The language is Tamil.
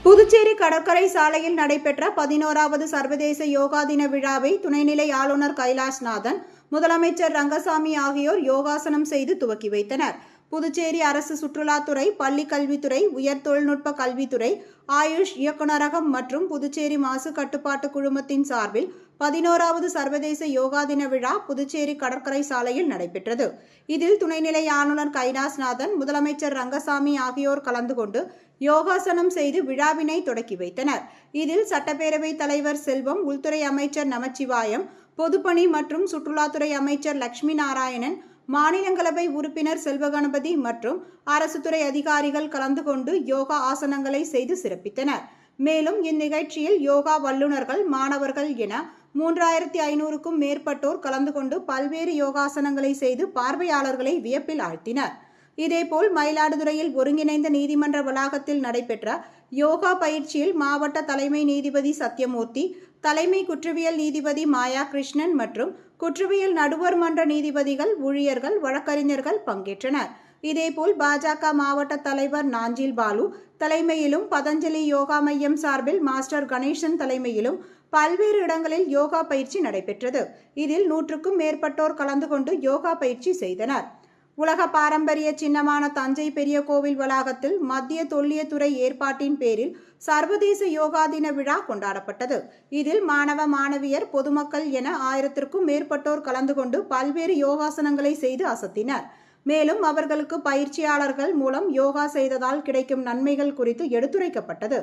புதுச்சேரி கடற்கரை சாலையில் நடைபெற்ற 11வது சர்வதேச யோகா தின விழாவை துணைநிலை ஆளுநர் கைலாஷ்நாதன், முதலமைச்சர் ரங்கசாமி ஆகியோர் யோகாசனம் செய்து துவக்கி வைத்தனர். புதுச்சேரி அரசு சுற்றுலாத்துறை, பள்ளி கல்வித்துறை, உயர் தொழில்நுட்ப கல்வித்துறை, ஆயுஷ் இயக்குநரகம் மற்றும் புதுச்சேரி மாசு கட்டுப்பாட்டு குழுமத்தின் சார்பில் 11வது சர்வதேச யோகா தின விழா புதுச்சேரி கடற்கரை சாலையில் நடைபெற்றது. இதில் துணைநிலை ஆளுநர் கைலாஷ்நாதன், முதலமைச்சர் ரங்கசாமி ஆகியோர் கலந்து கொண்டு யோகாசனம் செய்து விழாவினை தொடக்கி வைத்தனர். இதில் சட்டப்பேரவைத் தலைவர் செல்வம், உள்துறை அமைச்சர் நமச்சிவாயம், பொதுப்பணி மற்றும் சுற்றுலாத்துறை அமைச்சர் லட்சுமி நாராயணன், மாநிலங்களவை உறுப்பினர் செல்வகணபதி மற்றும் அரசு துறை அதிகாரிகள் கலந்து கொண்டு யோகா ஆசனங்களை செய்து சிறப்பித்தனர். மேலும் இந்நிகழ்ச்சியில் யோகா வல்லுநர்கள், மாணவர்கள் என 3500க்கும் மேற்பட்டோர் கலந்து கொண்டு பல்வேறு யோகாசனங்களை செய்து பார்வையாளர்களை வியப்பில் ஆழ்த்தினர். இதேபோல் மயிலாடுதுறையில் ஒருங்கிணைந்த நீதிமன்ற வளாகத்தில் நடைபெற்ற யோகா பயிற்சியில் மாவட்ட தலைமை நீதிபதி சத்யமூர்த்தி, தலைமை குற்றவியல் நீதிபதி மாயா கிருஷ்ணன் மற்றும் குற்றவியல் நடுவர் மன்ற நீதிபதிகள், ஊழியர்கள், வழக்கறிஞர்கள் பங்கேற்றனர். இதேபோல் பாஜக மாவட்ட தலைவர் நாஞ்சில் பாலு தலைமையிலும், பதஞ்சலி யோகா மையம் சார்பில் மாஸ்டர் கணேசன் தலைமையிலும் பல்வேறு இடங்களில் யோகா பயிற்சி நடைபெற்றது. இதில் 100க்கும் மேற்பட்டோர் கலந்து கொண்டு யோகா பயிற்சி செய்தனர். உலக பாரம்பரிய சின்னமான தஞ்சை பெரிய கோவில் வளாகத்தில் மத்திய தொல்லியத்துறை ஏற்பாட்டின் பேரில் சர்வதேச யோகா தின விழா கொண்டாடப்பட்டது. இதில் மாணவ, மாணவியர், பொதுமக்கள் என 1000க்கும் மேற்பட்டோர் கலந்து கொண்டு பல்வேறு யோகாசனங்களை செய்து அசத்தினர். மேலும் அவர்களுக்கு பயிற்சியாளர்கள் மூலம் யோகா செய்ததால் கிடைக்கும் நன்மைகள் குறித்து எடுத்துரைக்கப்பட்டது.